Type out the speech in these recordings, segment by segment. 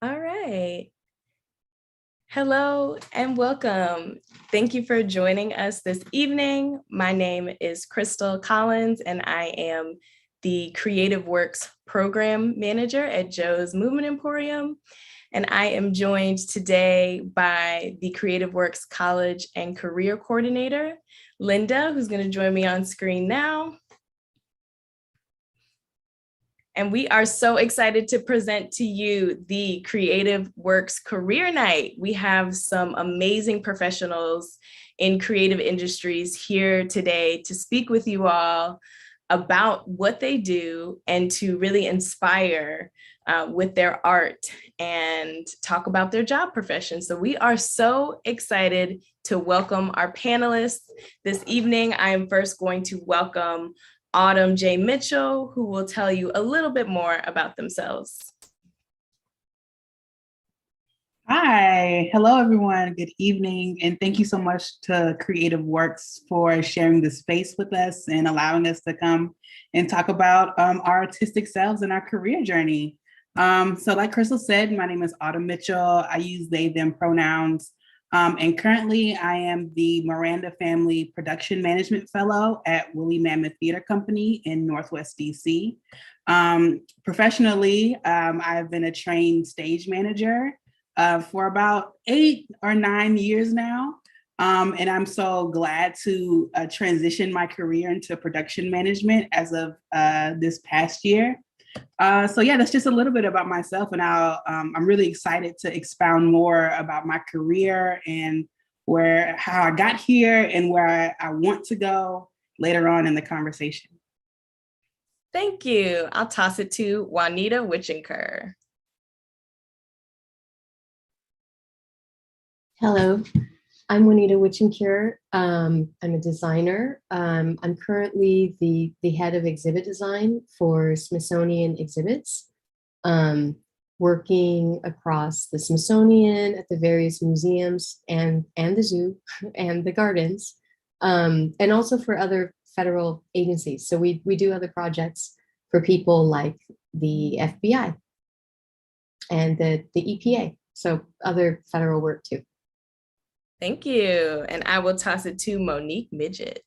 All right. Hello and welcome. Thank you for joining us this evening. My name is Crystal Collins, and I am the CreativeWorks Program Manager at Joe's Movement Emporium. And I am joined today by the CreativeWorks College and Career Coordinator, Linda, who's going to join me on screen now. And we are so excited to present to you the CreativeWorks Career Night. We have some amazing professionals in creative industries here today to speak with you all about what they do and to really inspire with their art and talk about their job profession. So we are so excited to welcome our panelists this evening. I am first going to welcome Autumn J. Mitchell, who will tell you a little bit more about themselves. Hi, hello everyone, good evening, and thank you so much to CreativeWorks for sharing this space with us and allowing us to come and talk about our artistic selves and our career journey. So like Crystal said, my name is Autumn Mitchell. I use they, them pronouns. And currently I am the Miranda Family Production Management Fellow at Woolly Mammoth Theater Company in Northwest DC. Professionally, I've been a trained stage manager for about 8 or 9 years now. And I'm so glad to transition my career into production management as of this past year. So yeah, that's just a little bit about myself, and I'm really excited to expound more about my career and how I got here and where I want to go later on in the conversation. Thank you. I'll toss it to Juanita Witchenker. Hello, I'm Juanita Witchenker. I'm a designer. I'm currently the head of exhibit design for Smithsonian exhibits, working across the Smithsonian at the various museums and the zoo and the gardens, and also for other federal agencies. So we do other projects for people like the FBI and the EPA, so other federal work too. Thank you. And I will toss it to Monique Midget.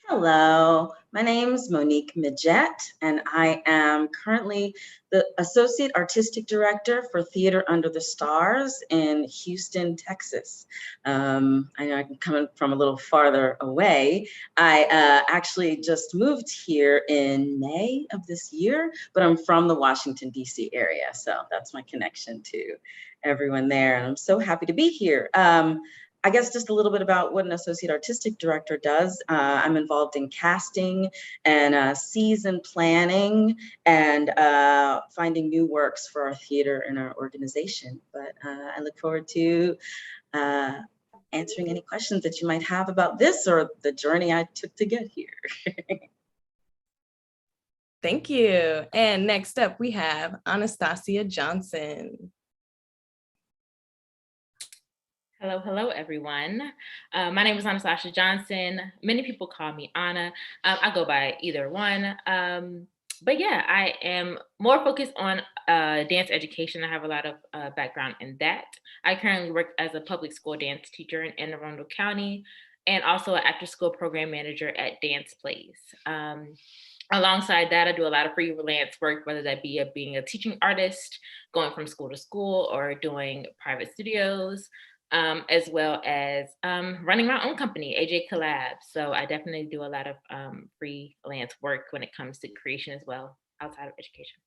Hello, my name is Monique Midget, and I am currently the Associate Artistic Director for Theater Under the Stars in Houston, Texas. I know I'm coming from a little farther away. I actually just moved here in May of this year, but I'm from the Washington, D.C. area, so that's my connection to everyone there, and I'm so happy to be here. I guess just a little bit about what an associate artistic director does. I'm involved in casting and season planning and finding new works for our theater and our organization. But I look forward to answering any questions that you might have about this or the journey I took to get here. Thank you. And next up, we have Anastasia Johnson. Hello, everyone. My name is Anastasia Johnson. Many people call me Anna. I go by either one. But yeah, I am more focused on dance education. I have a lot of background in that. I currently work as a public school dance teacher in Anne Arundel County and also an after school program manager at Dance Plays. Alongside that, I do a lot of freelance work, whether that be being a teaching artist, going from school to school, or doing private studios. As well as running my own company, AJ Collab. So I definitely do a lot of freelance work when it comes to creation as well, outside of education.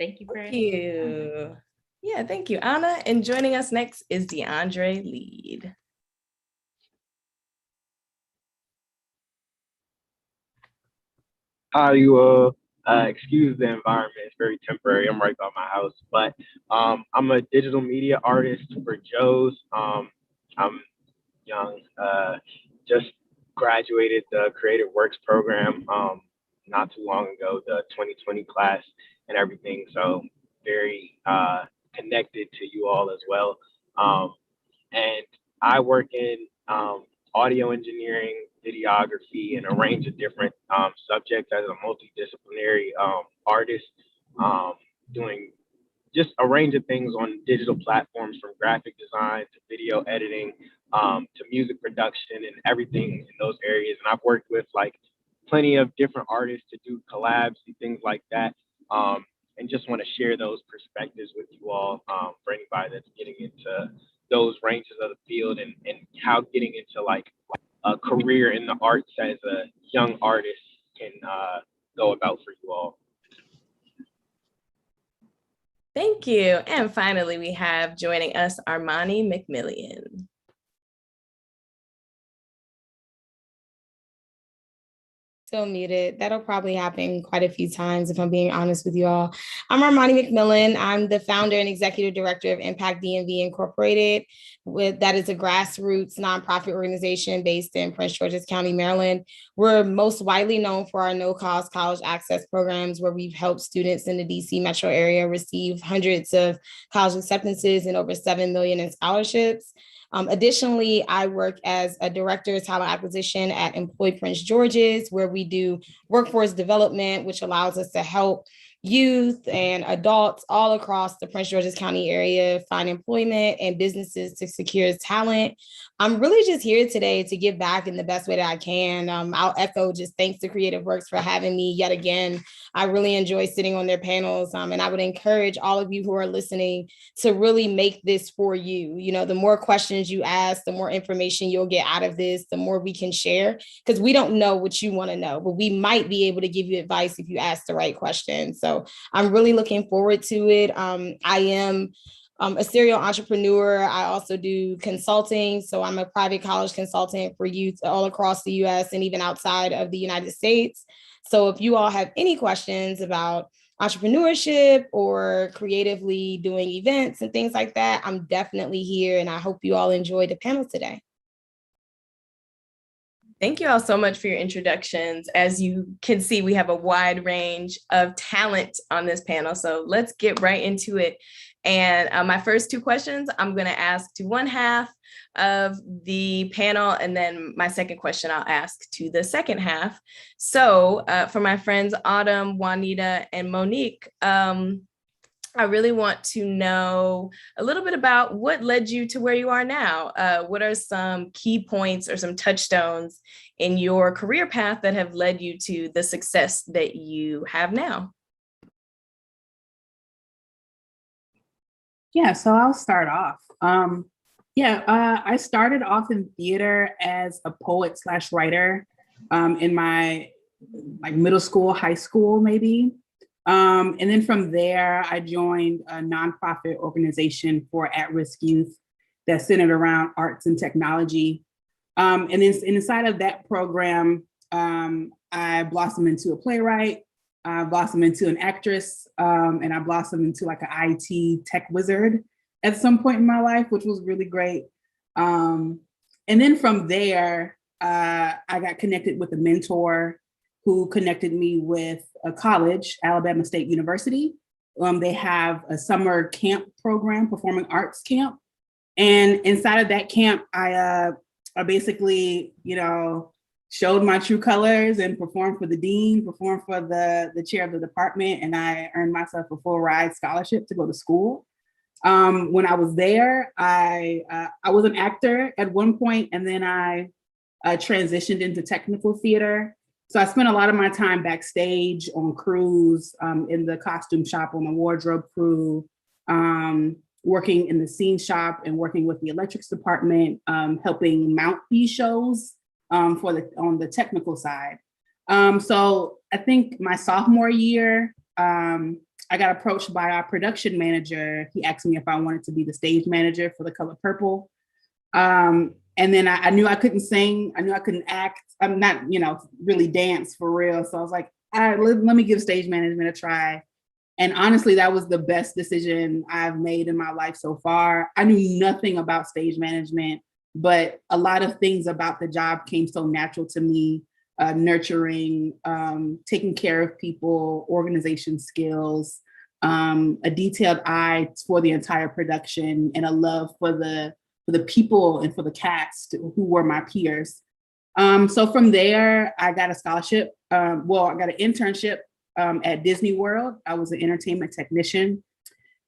Thank you. Thank you. Yeah, thank you, Anna. And joining us next is DeAndre Lead. Hi, you all. Excuse the environment, it's very temporary. I'm right by my house, but I'm a digital media artist for Joe's. I'm young, just graduated the CreativeWorks program not too long ago, the 2020 class and everything. So very connected to you all as well. And I work in audio engineering, videography, and a range of different subjects as a multidisciplinary artist, doing just a range of things on digital platforms, from graphic design to video editing to music production and everything in those areas. And I've worked with like plenty of different artists to do collabs and things like that. And just want to share those perspectives with you all, for anybody that's getting into those ranges of the field, and how getting into like a career in the arts as a young artist can go about for you all. Thank you. And finally, we have joining us Armani Mcmillian. Still muted. That'll probably happen quite a few times if I'm being honest with you all. I'm Armani Mcmillan. I'm the founder and executive director of Impact DMV Incorporated. That is a grassroots nonprofit organization based in Prince George's County, Maryland. We're most widely known for our no-cost college access programs, where we've helped students in the DC metro area receive hundreds of college acceptances and over 7 million in scholarships. Additionally, I work as a director of talent acquisition at Employ Prince George's, where we do workforce development, which allows us to help youth and adults all across the Prince George's County area find employment and businesses to secure talent. I'm really just here today to give back in the best way that I can. I'll echo just thanks to CreativeWorks for having me yet again. I really enjoy sitting on their panels, and I would encourage all of you who are listening to really make this for you. You know, the more questions you ask, the more information you'll get out of this, the more we can share, because we don't know what you want to know, but we might be able to give you advice if you ask the right questions. So I'm really looking forward to it. I am a serial entrepreneur. I also do consulting. So I'm a private college consultant for youth all across the US and even outside of the United States. So if you all have any questions about entrepreneurship or creatively doing events and things like that, I'm definitely here. And I hope you all enjoyed the panel today. Thank you all so much for your introductions. As you can see, we have a wide range of talent on this panel. So let's get right into it. And my first two questions, I'm going to ask to one half of the panel, and then my second question I'll ask to the second half. So for my friends Autumn, Juanita, and Monique, I really want to know a little bit about what led you to where you are now. What are some key points or some touchstones in your career path that have led you to the success that you have now? Yeah, so I'll start off. I started off in theater as a poet / writer in my middle school, high school, maybe. And then from there, I joined a nonprofit organization for at-risk youth that's centered around arts and technology. And then inside of that program, I blossomed into a playwright, I blossomed into an actress, and I blossomed into like an IT tech wizard at some point in my life, which was really great. And then from there, I got connected with a mentor who connected me with a college, Alabama State University. They have a summer camp program, performing arts camp. And inside of that camp, I basically, showed my true colors and performed for the dean, performed for the chair of the department, and I earned myself a full ride scholarship to go to school. When I was there, I was an actor at one point, and then I transitioned into technical theater. So I spent a lot of my time backstage on crews, in the costume shop, on the wardrobe crew, working in the scene shop and working with the electrics department, helping mount these shows on the technical side. So I think my sophomore year, I got approached by our production manager. He asked me if I wanted to be the stage manager for The Color Purple. And then I knew I couldn't sing. I knew I couldn't act. I'm not, really dance for real. So I was like, all right, let me give stage management a try. And honestly, that was the best decision I've made in my life so far. I knew nothing about stage management, but a lot of things about the job came so natural to me. Nurturing, taking care of people, organization skills, a detailed eye for the entire production, and a love for the people and for the cast who were my peers. So from there, I got a scholarship. I got an internship at Disney World. I was an entertainment technician.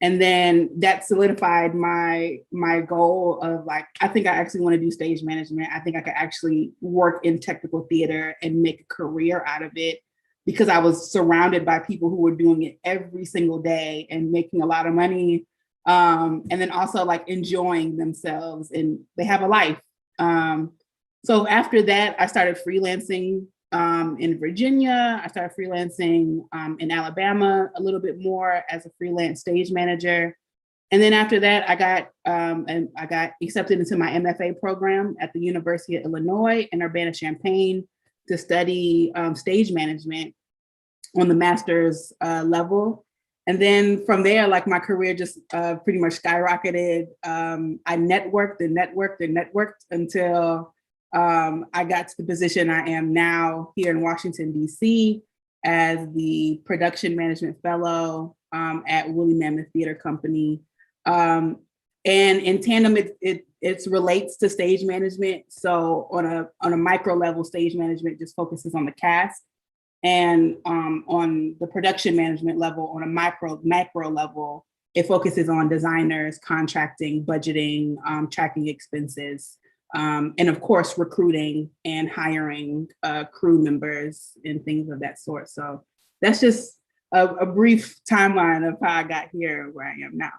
And then that solidified my goal of like, I think I actually want to do stage management. I think I could actually work in technical theater and make a career out of it, because I was surrounded by people who were doing it every single day and making a lot of money. And then also like enjoying themselves, and they have a life. So after that, I started freelancing in Virginia. I started freelancing in Alabama a little bit more as a freelance stage manager. And then after that, I got accepted into my MFA program at the University of Illinois in Urbana-Champaign to study stage management on the master's level. And then from there, like my career just pretty much skyrocketed. I networked until I got to the position I am now here in Washington, D.C. as the production management fellow at Woolly Mammoth Theater Company. And in tandem, it relates to stage management. So on a micro level, stage management just focuses on the cast. And on the production management level, on a macro level, it focuses on designers, contracting, budgeting, tracking expenses, and of course, recruiting and hiring crew members and things of that sort. So that's just a brief timeline of how I got here where I am now.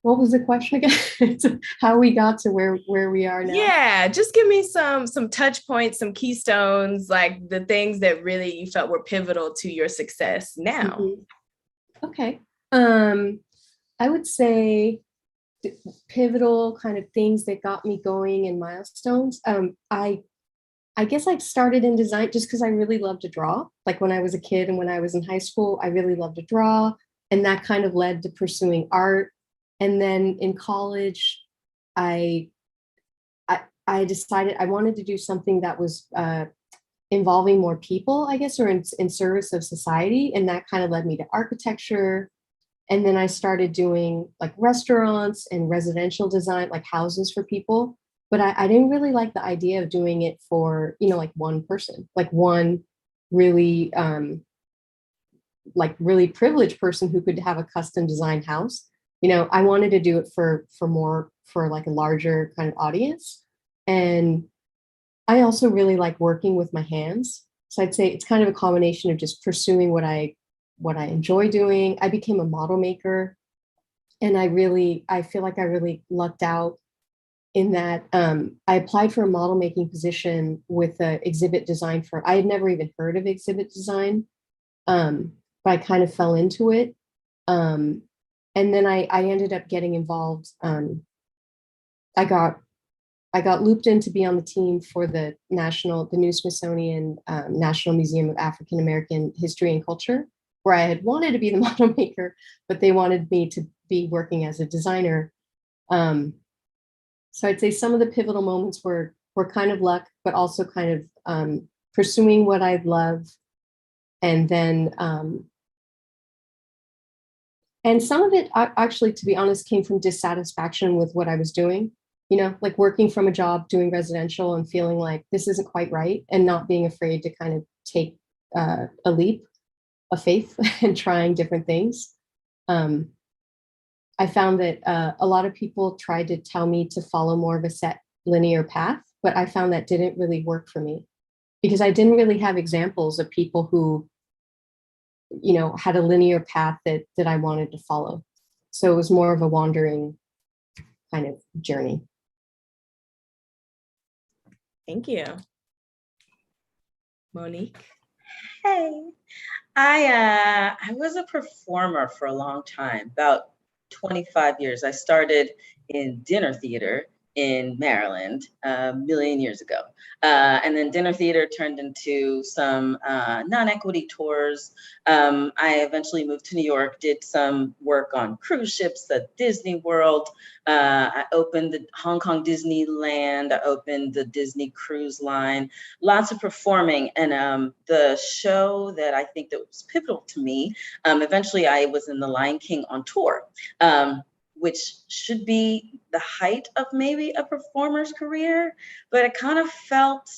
What was the question again? How we got to where we are now? Yeah, just give me some touch points, some keystones, like the things that really you felt were pivotal to your success now. Mm-hmm. Okay. I would say pivotal kind of things that got me going and milestones. I guess I started in design just because I really loved to draw. Like when I was a kid and when I was in high school, I really loved to draw. And that kind of led to pursuing art. And then in college, I decided I wanted to do something that was involving more people, I guess, or in service of society. And that kind of led me to architecture. And then I started doing like restaurants and residential design, like houses for people. But I didn't really like the idea of doing it for, like one person, like one really, really privileged person who could have a custom designed house. I wanted to do it for like a larger kind of audience. And I also really like working with my hands. So I'd say it's kind of a combination of just pursuing what I enjoy doing. I became a model maker, and I feel like I really lucked out in that I applied for a model making position with an exhibit design firm. I had never even heard of exhibit design, but I kind of fell into it. And then I ended up getting involved. I got looped in to be on the team for the new Smithsonian National Museum of African American History and Culture, where I had wanted to be the model maker, but they wanted me to be working as a designer. So I'd say some of the pivotal moments were kind of luck, but also kind of pursuing what I love, and then. And some of it actually, to be honest, came from dissatisfaction with what I was doing, like working from a job, doing residential and feeling like this isn't quite right, and not being afraid to kind of take a leap of faith and trying different things. I found that a lot of people tried to tell me to follow more of a set linear path, but I found that didn't really work for me because I didn't really have examples of people who had a linear path that I wanted to follow. So it was more of a wandering kind of journey. Thank you. Monique? Hey, I was a performer for a long time, about 25 years. I started in dinner theater in Maryland a million years ago. And then dinner theater turned into some non-equity tours. I eventually moved to New York, did some work on cruise ships at Disney World. I opened the Hong Kong Disneyland. I opened the Disney Cruise Line, lots of performing. And the show that I think that was pivotal to me, eventually I was in The Lion King on tour. which should be the height of maybe a performer's career, but it kind of felt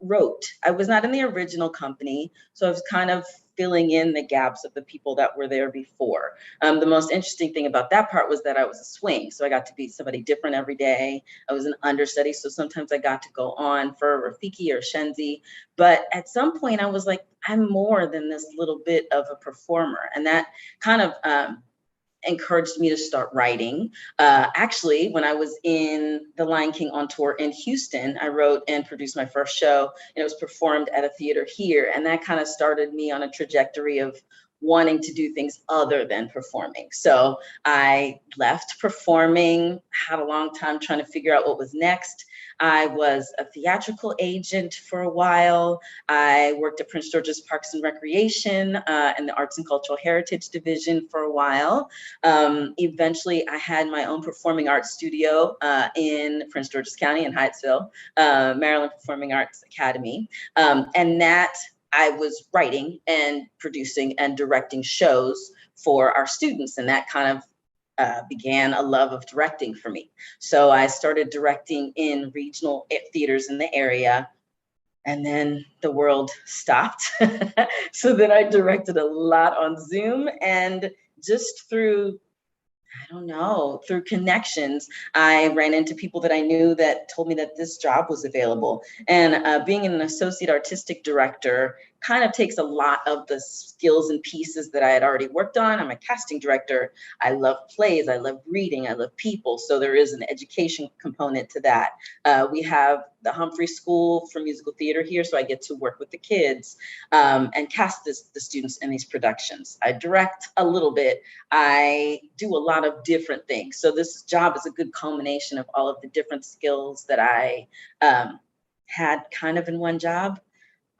rote. I was not in the original company, so I was kind of filling in the gaps of the people that were there before. The most interesting thing about that part was that I was a swing, so I got to be somebody different every day. I was an understudy, so sometimes I got to go on for Rafiki or Shenzi, but at some point I was like, I'm more than this little bit of a performer, and that kind of encouraged me to start writing. Actually, when I was in The Lion King on tour in Houston, I wrote and produced my first show, and it was performed at a theater here. And that kind of started me on a trajectory of wanting to do things other than performing. So I left performing, had a long time trying to figure out what was next. I was a theatrical agent for a while. I worked at Prince George's Parks and Recreation in the Arts and Cultural Heritage Division for a while. Eventually, I had my own performing arts studio in Prince George's County in Hyattsville, Maryland Performing Arts Academy. And that I was writing and producing and directing shows for our students. And that kind of began a love of directing for me. So I started directing in regional theaters in the area, and then the world stopped. So then I directed a lot on Zoom, and just through, I don't know, through connections, I ran into people that I knew that told me that this job was available. And being an associate artistic director kind of takes a lot of the skills and pieces that I had already worked on. I'm a casting director. I love plays. I love reading. I love people. So there is an education component to that. We have the Humphrey School for Musical Theater here, so I get to work with the kids and cast the students in these productions. I direct a little bit. I do a lot of different things. So this job is a good culmination of all of the different skills that I had kind of in one job.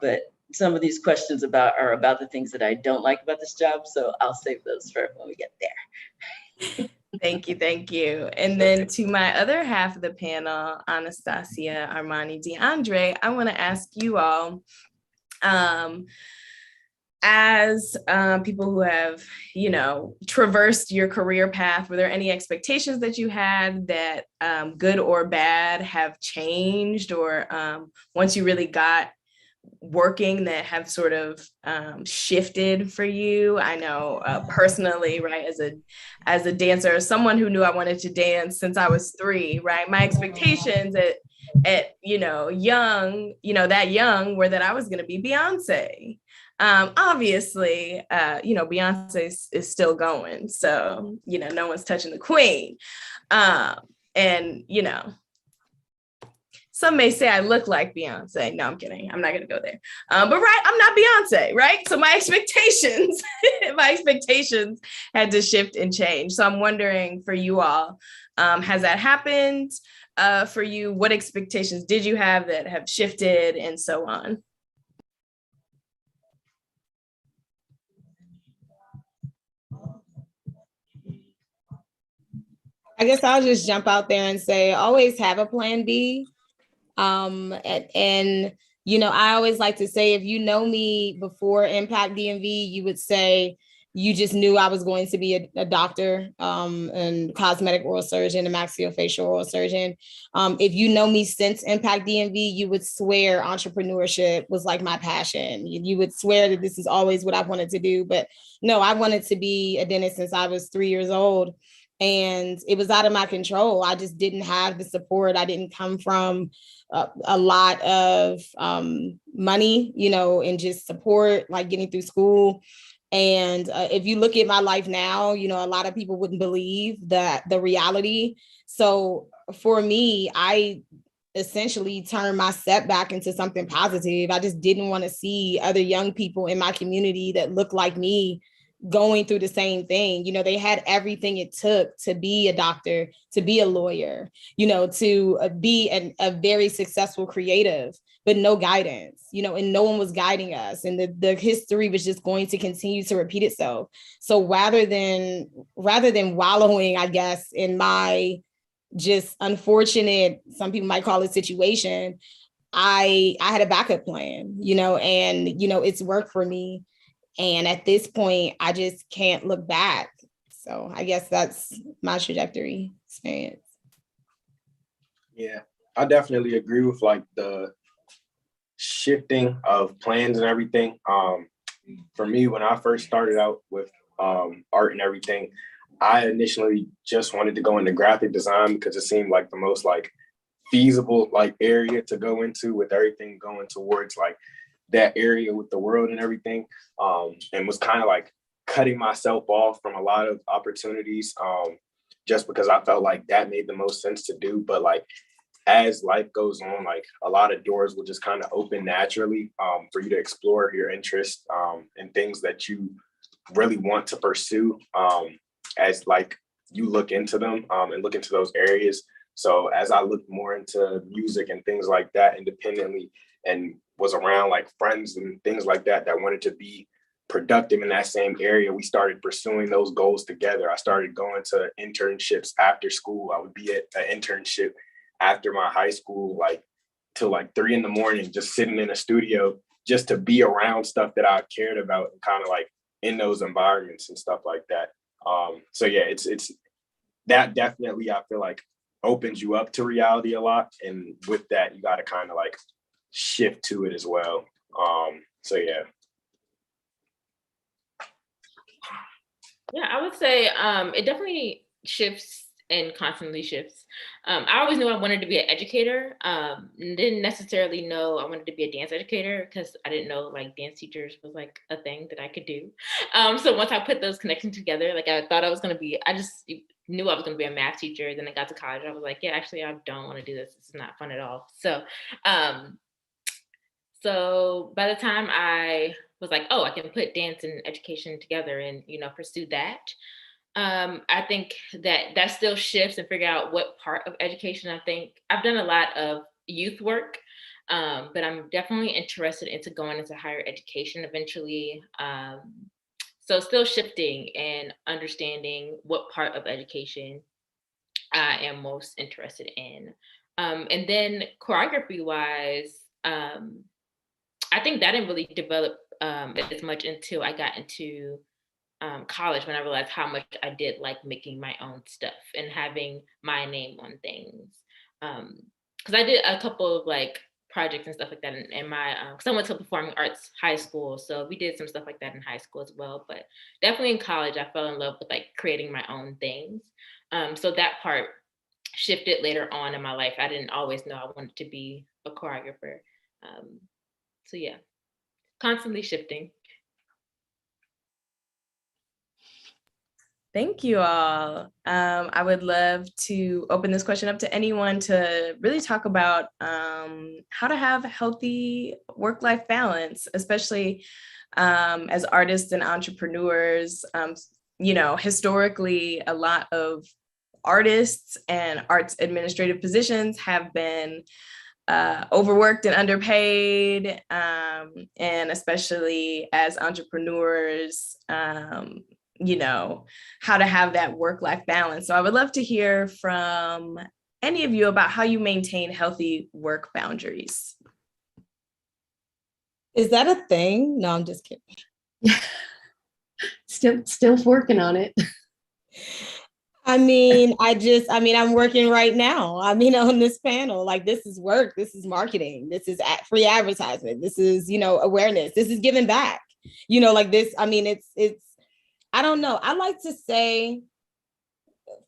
But some of these questions are about the things that I don't like about this job. So I'll save those for when we get there. Thank you, thank you. And then to my other half of the panel, Anastasia, Armani, DeAndre, I want to ask you all, as people who have, traversed your career path, were there any expectations that you had that good or bad have changed, or once you really got working that have sort of shifted for you? I know personally, right, as a dancer, as someone who knew I wanted to dance since I was 3, right, my expectations at young, that young, were that I was going to be Beyonce. Obviously, Beyonce is still going, so no one's touching the queen, and some may say I look like Beyonce. No, I'm kidding. I'm not going to go there. But right, I'm not Beyonce, right? So my expectations had to shift and change. So I'm wondering for you all, has that happened for you? What expectations did you have that have shifted, and so on? I guess I'll just jump out there and say, always have a plan B. I always like to say, if you know me before Impact DMV, you would say you just knew I was going to be a doctor, and cosmetic oral surgeon, and maxillofacial oral surgeon. If you know me since Impact DMV, you would swear entrepreneurship was like my passion. You would swear that this is always what I wanted to do. But no, I wanted to be a dentist since I was 3 years old. And it was out of my control. I just didn't have the support. I didn't come from a lot of money, and just support, like getting through school. And if you look at my life now, a lot of people wouldn't believe that the reality. So for me, I essentially turned my setback into something positive. I just didn't want to see other young people in my community that looked like me going through the same thing. They had everything it took to be a doctor, to be a lawyer, to be a very successful creative, but no guidance, and no one was guiding us. And the history was just going to continue to repeat itself. So rather than wallowing, I guess, in my just unfortunate, some people might call it situation, I had a backup plan, and, it's worked for me. And at this point, I just can't look back. So I guess that's my trajectory experience. Yeah, I definitely agree with like the shifting of plans and everything. For me, when I first started out with art and everything, I initially just wanted to go into graphic design because it seemed like the most like feasible like area to go into, with everything going towards like that area with the world and everything, and was kind of like cutting myself off from a lot of opportunities, just because I felt like that made the most sense to do. But like as life goes on, like a lot of doors will just kind of open naturally, for you to explore your interests, and things that you really want to pursue, as like you look into them, and look into those areas. So as I looked more into music and things like that independently, and was around like friends and things like that that wanted to be productive in that same area, we started pursuing those goals together. I started going to internships after school. I would be at an internship after my high school, like till like 3 a.m, just sitting in a studio, just to be around stuff that I cared about and kind of like in those environments and stuff like that. So yeah, it's that definitely, I feel like, opens you up to reality a lot. And with that, you got to kind of like shift to it as well. So yeah. Yeah, I would say it definitely shifts and constantly shifts. I always knew I wanted to be an educator. Didn't necessarily know I wanted to be a dance educator because I didn't know like dance teachers was like a thing that I could do. So once I put those connections together, like I thought I was going to be, I just knew I was going to be a math teacher. Then I got to college. I was like, yeah, actually, I don't want to do this. This is not fun at all. So by the time I was like, oh, I can put dance and education together and, pursue that. I think that still shifts and figure out what part of education. I think I've done a lot of youth work, but I'm definitely interested into going into higher education eventually. So still shifting and understanding what part of education I am most interested in. And then choreography wise, I think that didn't really develop as much until I got into college, when I realized how much I did like making my own stuff and having my name on things. Because I did a couple of like projects and stuff like that in my, because I went to performing arts high school. So we did some stuff like that in high school as well. But definitely in college, I fell in love with like creating my own things. So that part shifted later on in my life. I didn't always know I wanted to be a choreographer. So yeah, constantly shifting. Thank you all. I would love to open this question up to anyone to really talk about how to have healthy work-life balance, especially as artists and entrepreneurs. Historically, a lot of artists and arts administrative positions have been overworked and underpaid, and especially as entrepreneurs, how to have that work-life balance. So I would love to hear from any of you about how you maintain healthy work boundaries. Is that a thing? No, I'm just kidding. Still working on it. I'm working right now. On this panel, like this is work, this is marketing, this is free advertisement, this is, awareness, this is giving back, like this. It's, I don't know. I like to say,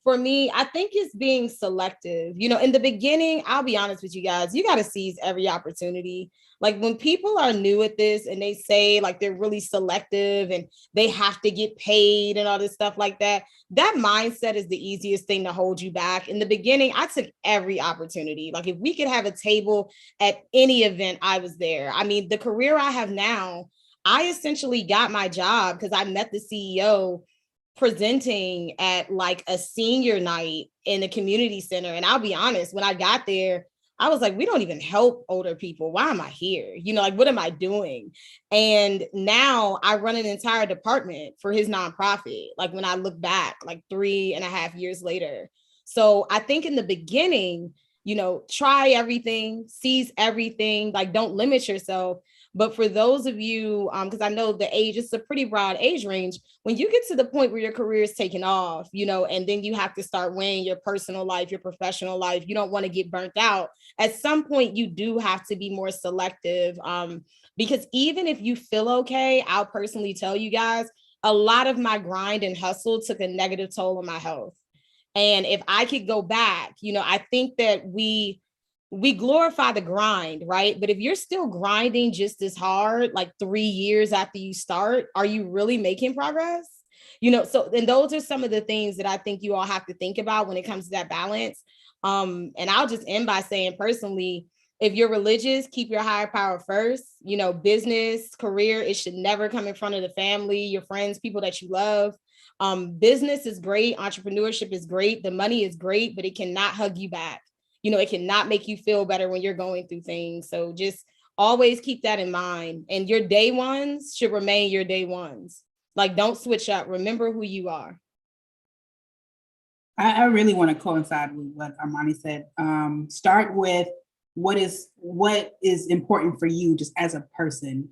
for me, I think it's being selective. In the beginning, I'll be honest with you guys, you got to seize every opportunity. Like when people are new at this and they say like they're really selective and they have to get paid and all this stuff like that, that mindset is the easiest thing to hold you back. In the beginning, I took every opportunity. Like if we could have a table at any event, I was there. The career I have now, I essentially got my job because I met the CEO presenting at like a senior night in a community center. And I'll be honest, when I got there, I was like, we don't even help older people. Why am I here? What am I doing? And now I run an entire department for his nonprofit. Like when I look back, like 3.5 years later. So I think in the beginning, try everything, seize everything, like don't limit yourself. But for those of you, because I know the age, it's a pretty broad age range, when you get to the point where your career is taking off, you know, and then you have to start weighing your personal life, your professional life, you don't want to get burnt out. At some point, you do have to be more selective. Because even if you feel okay, I'll personally tell you guys, a lot of my grind and hustle took a negative toll on my health. And if I could go back, you know, I think that we glorify the grind, right? But if you're still grinding just as hard, like 3 years after you start, are you really making progress? You know, so and those are some of the things that I think you all have to think about when it comes to that balance. And I'll just end by saying personally, if you're religious, keep your higher power first. You know, business, career, it should never come in front of the family, your friends, people that you love. Business is great, entrepreneurship is great, the money is great, but it cannot hug you back. You know, it cannot make you feel better when you're going through things. So just always keep that in mind. And your day ones should remain your day ones. Like, don't switch up. Remember who you are. I really want to coincide with what Armani said. Start with what is important for you just as a person.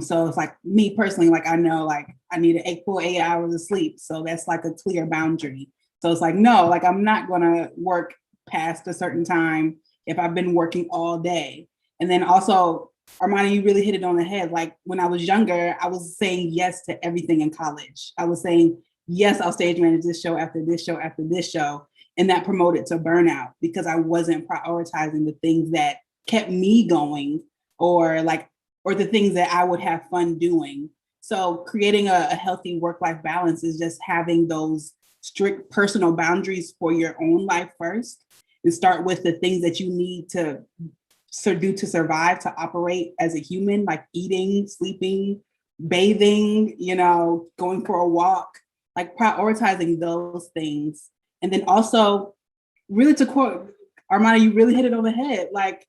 So it's like me personally, like I know like I need a full 8 hours of sleep. So that's like a clear boundary. So it's like, no, like I'm not gonna work past a certain time if I've been working all day. And then also, Armani, you really hit it on the head. Like when I was younger, I was saying yes to everything in college. I was saying, yes, I'll stage manage this show after this show after this show. And that promoted to burnout because I wasn't prioritizing the things that kept me going or the things that I would have fun doing. So creating a healthy work-life balance is just having those strict personal boundaries for your own life first, and start with the things that you need to do to survive, to operate as a human, like eating, sleeping, bathing, you know, going for a walk, like prioritizing those things. And then also, really to quote Armani, you really hit it on the head. Like,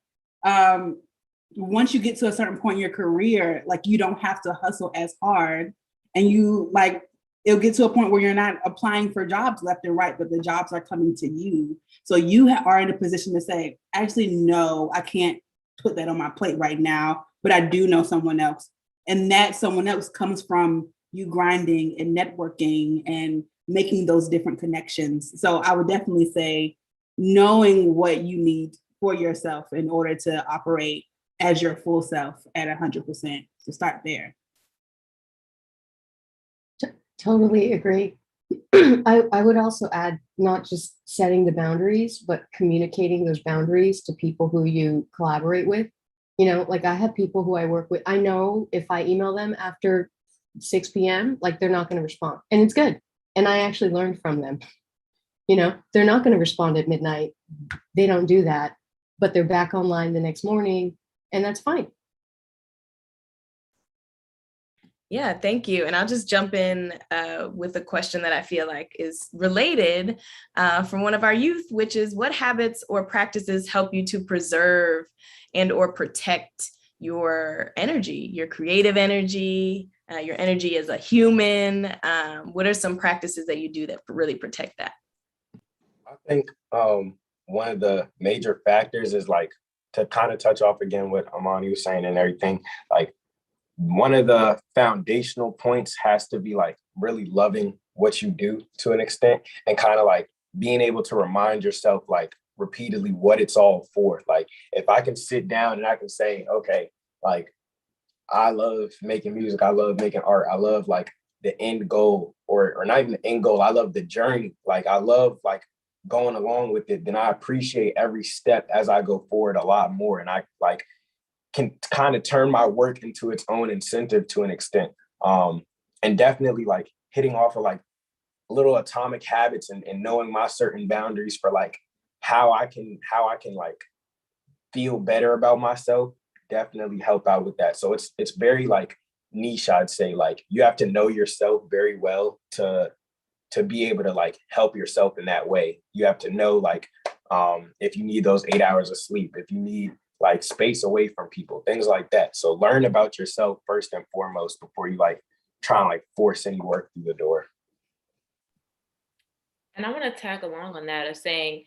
once you get to a certain point in your career, like you don't have to hustle as hard, and you like, it'll get to a point where you're not applying for jobs left and right, but the jobs are coming to you. So you are in a position to say, actually, no, I can't put that on my plate right now, but I do know someone else. And that someone else comes from you grinding and networking and making those different connections. So I would definitely say knowing what you need for yourself in order to operate as your full self at 100%. So start there. Totally agree. I would also add not just setting the boundaries, but communicating those boundaries to people who you collaborate with. You know, like I have people who I work with. I know if I email them after 6 p.m., like they're not going to respond. And it's good. And I actually learned from them. You know, they're not going to respond at midnight. They don't do that, but they're back online the next morning, and that's fine. Yeah, thank you. And I'll just jump in with a question that I feel like is related from one of our youth, which is what habits or practices help you to preserve and or protect your energy, your creative energy, your energy as a human? What are some practices that you do that really protect that? I think one of the major factors is like, to kind of touch off again what Armani was saying and everything, like one of the foundational points has to be like really loving what you do to an extent, and kind of like being able to remind yourself like repeatedly what it's all for. Like if I can sit down and I can say, okay, like I love making music, I love making art, I love like the end goal, or not even the end goal, I love the journey. Like I love like going along with it, then I appreciate every step as I go forward a lot more. And I like can kind of turn my work into its own incentive to an extent. And definitely like hitting off of like little atomic habits and knowing my certain boundaries for like how I can like feel better about myself definitely help out with that. So it's very like niche, I'd say. Like you have to know yourself very well to be able to like help yourself in that way. You have to know like if you need those 8 hours of sleep, if you need like space away from people, things like that. So learn about yourself first and foremost before you like try and like force any work through the door. And I want to tag along on that of saying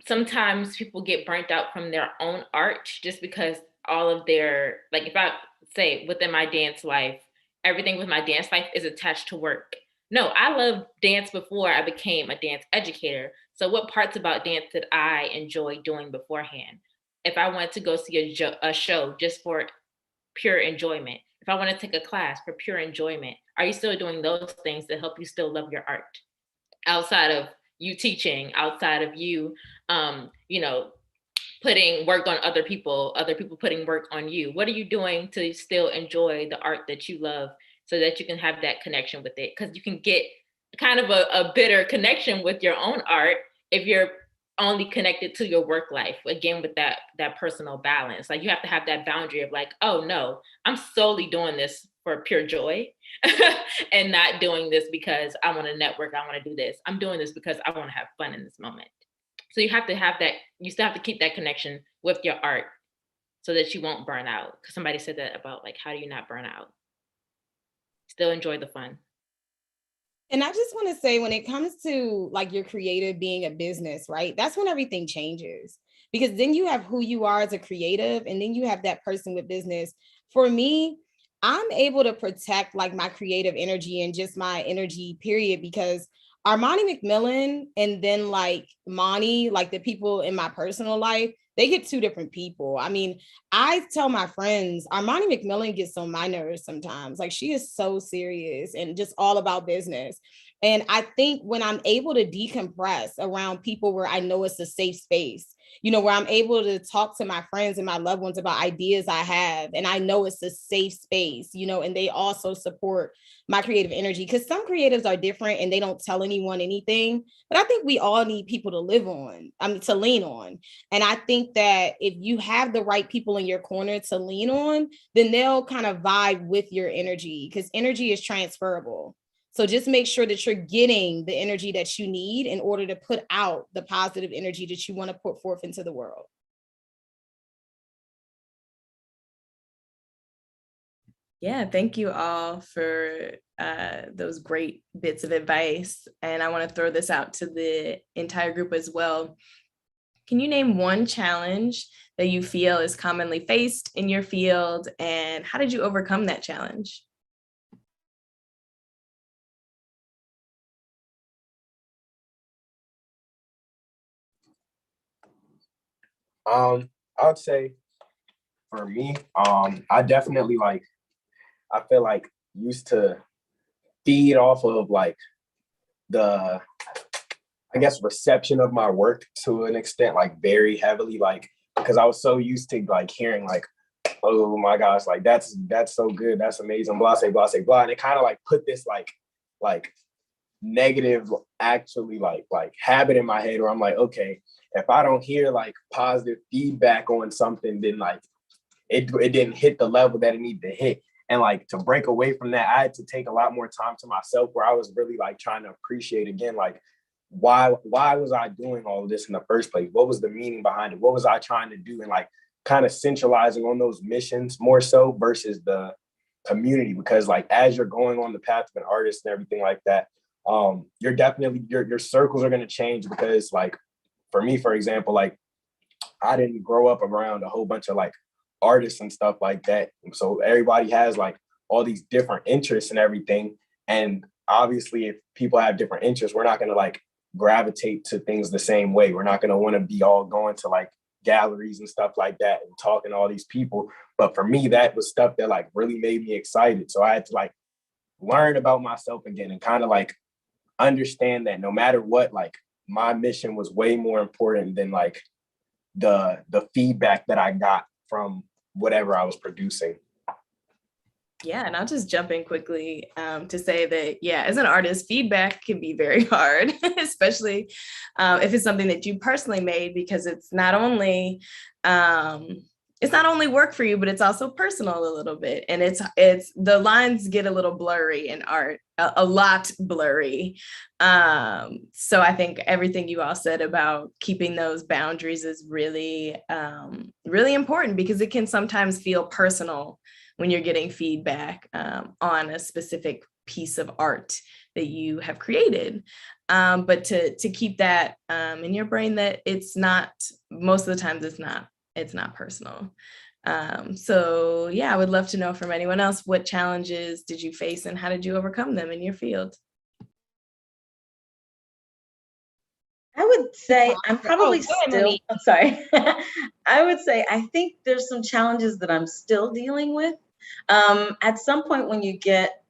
sometimes people get burnt out from their own art just because all of their, like if I say within my dance life, everything with my dance life is attached to work. No, I loved dance before I became a dance educator. So what parts about dance did I enjoy doing beforehand? If I wanted to go see a show just for pure enjoyment, if I want to take a class for pure enjoyment, are you still doing those things that help you still love your art? Outside of you teaching, outside of you, you know, putting work on other people putting work on you. What are you doing to still enjoy the art that you love so that you can have that connection with it? Because you can get kind of a bitter connection with your own art if you're only connected to your work life, again, with that personal balance. Like you have to have that boundary of like, oh no, I'm solely doing this for pure joy and not doing this because I want to network, I want to do this. I'm doing this because I want to have fun in this moment. So you have to have that, you still have to keep that connection with your art so that you won't burn out. Because somebody said that about like, how do you not burn out? Still enjoy the fun. And I just want to say, when it comes to like your creative being a business, right? That's when everything changes, because then you have who you are as a creative, and then you have that person with business. For me, I'm able to protect like my creative energy and just my energy, period, because Armani Mcmillan and then like Monty, like the people in my personal life, they get two different people. I mean, I tell my friends, Armani Mcmillan gets on my nerves sometimes. Like she is so serious and just all about business. And I think when I'm able to decompress around people where I know it's a safe space, you know, where I'm able to talk to my friends and my loved ones about ideas I have, and I know it's a safe space, you know, and they also support my creative energy, because some creatives are different and they don't tell anyone anything. But I think we all need people to live on, to lean on. And I think that if you have the right people in your corner to lean on, then they'll kind of vibe with your energy, because energy is transferable. So just make sure that you're getting the energy that you need in order to put out the positive energy that you want to put forth into the world. Yeah, thank you all for those great bits of advice. And I want to throw this out to the entire group as well. Can you name one challenge that you feel is commonly faced in your field, and how did you overcome that challenge? I would say for me, I definitely I feel like used to feed off of like the, I guess, reception of my work to an extent, like very heavily, like, because I was so used to like hearing like, oh my gosh, like that's so good, that's amazing, blah, say, blah, say, blah. And it kind of like put this like negative, actually like habit in my head where I'm like, okay, if I don't hear like positive feedback on something, then like it didn't hit the level that it needed to hit. And like to break away from that, I had to take a lot more time to myself, where I was really like trying to appreciate again, like why was I doing all of this in the first place? What was the meaning behind it? What was I trying to do? And like kind of centralizing on those missions more so versus the community, because like as you're going on the path of an artist and everything like that, you're definitely, your circles are going to change, because like for me, for example, like I didn't grow up around a whole bunch of like artists and stuff like that. And so everybody has like all these different interests and everything. And obviously if people have different interests, we're not going to like gravitate to things the same way. We're not going to want to be all going to like galleries and stuff like that and talking to all these people. But for me, that was stuff that like really made me excited. So I had to like learn about myself again and kind of like understand that no matter what, like my mission was way more important than like the feedback that I got from whatever I was producing. Yeah, and I'll just jump in quickly to say that, yeah, as an artist, feedback can be very hard, especially if it's something that you personally made, because it's not only work for you, but it's also personal a little bit. And it's the lines get a little blurry in art, a lot blurry. So I think everything you all said about keeping those boundaries is really, really important, because it can sometimes feel personal when you're getting feedback on a specific piece of art that you have created. But to keep that in your brain, that it's not, most of the times it's not personal. So yeah, I would love to know from anyone else, what challenges did you face and how did you overcome them in your field? I would say I'm probably go ahead, still, Monique. I'm sorry. I would say I think there's some challenges that I'm still dealing with. At some point when you get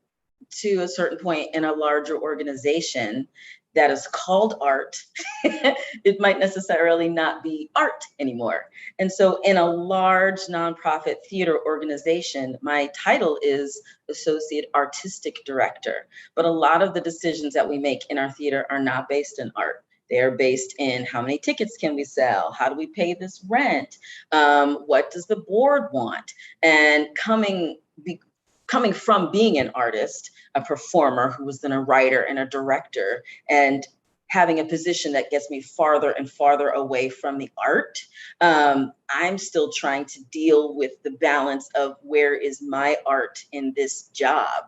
to a certain point in a larger organization that is called art, it might necessarily not be art anymore. And so in a large nonprofit theater organization, my title is Associate Artistic Director. But a lot of the decisions that we make in our theater are not based in art. They are based in how many tickets can we sell? How do we pay this rent? What does the board want? And coming from being an artist, a performer who was then a writer and a director, and having a position that gets me farther and farther away from the art, I'm still trying to deal with the balance of where is my art in this job.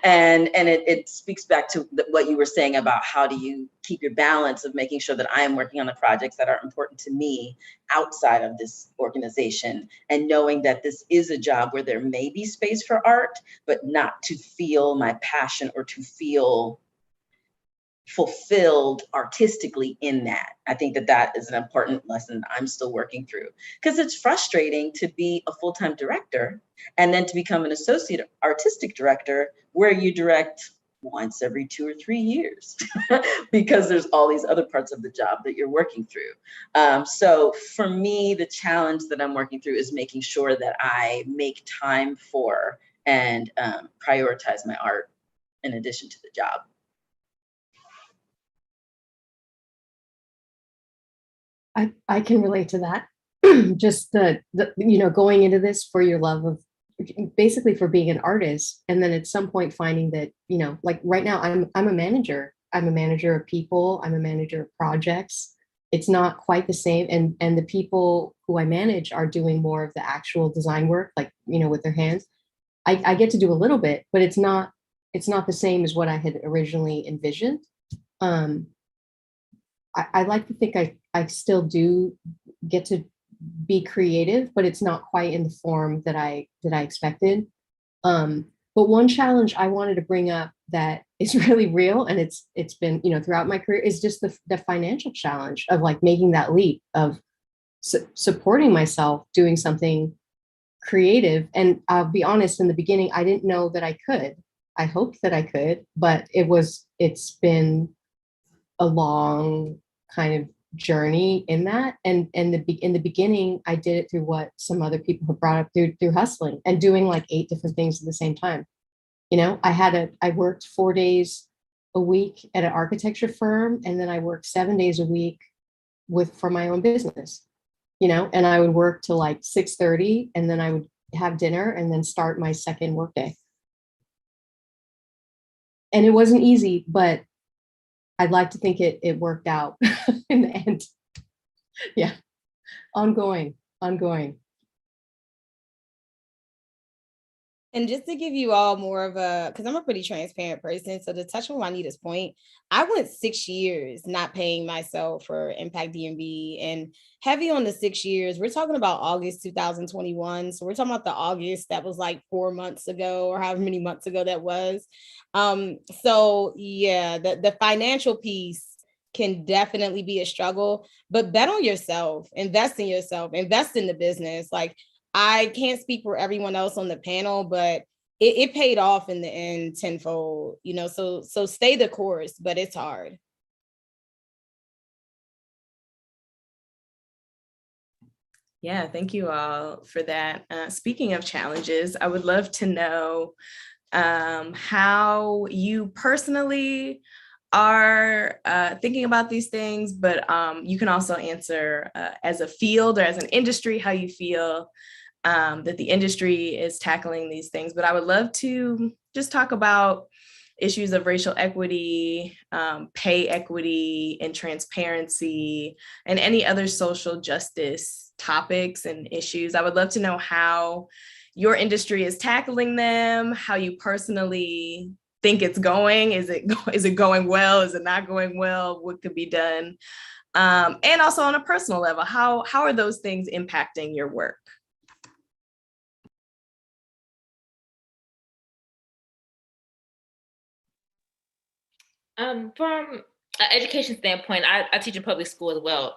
and it speaks back to what you were saying about how do you keep your balance of making sure that I am working on the projects that are important to me outside of this organization, and knowing that this is a job where there may be space for art, but not to feel my passion or to feel fulfilled artistically in that. I think that that is an important lesson I'm still working through, because it's frustrating to be a full-time director and then to become an associate artistic director where you direct once every 2 or 3 years because there's all these other parts of the job that you're working through. So for me, the challenge that I'm working through is making sure that I make time for and prioritize my art in addition to the job. I can relate to that. Just the going into this for your love of, basically for being an artist, and then at some point finding that, like right now I'm a manager. I'm a manager of people. I'm a manager of projects. It's not quite the same, and the people who I manage are doing more of the actual design work, like with their hands. I get to do a little bit, but it's not the same as what I had originally envisioned. I like to think I still do get to be creative, but it's not quite in the form that I expected. But one challenge I wanted to bring up that is really real, and it's been throughout my career, is just the financial challenge of like making that leap of supporting myself doing something creative. And I'll be honest, in the beginning, I didn't know that I could. I hoped that I could, but it's been a long kind of journey in that. And in the beginning, I did it through what some other people have brought up through hustling and doing like 8 different things at the same time. I worked 4 days a week at an architecture firm, and then I worked 7 days a week for my own business, and I would work till like 6:30, and then I would have dinner and then start my second workday. And it wasn't easy, but I'd like to think it worked out in the end. Yeah. Ongoing. And just to give you all more of because I'm a pretty transparent person, so to touch on Juanita's point, I went 6 years not paying myself for Impact DMV, and heavy on the 6 years. We're talking about August 2021, so we're talking about the August that was like 4 months ago, or however many months ago that was. So yeah, the financial piece can definitely be a struggle, but bet on yourself, invest in yourself, invest in the business. Like, I can't speak for everyone else on the panel, but it paid off in the end tenfold, so stay the course, but it's hard. Yeah, thank you all for that. Speaking of challenges, I would love to know how you personally are thinking about these things, but you can also answer as a field or as an industry, how you feel that the industry is tackling these things. But I would love to just talk about issues of racial equity, pay equity, and transparency, and any other social justice topics and issues. I would love to know how your industry is tackling them, how you personally think it's going. Is it going well? Is it not going well? What could be done? And also on a personal level, how are those things impacting your work? From an education standpoint, I teach in public school as well.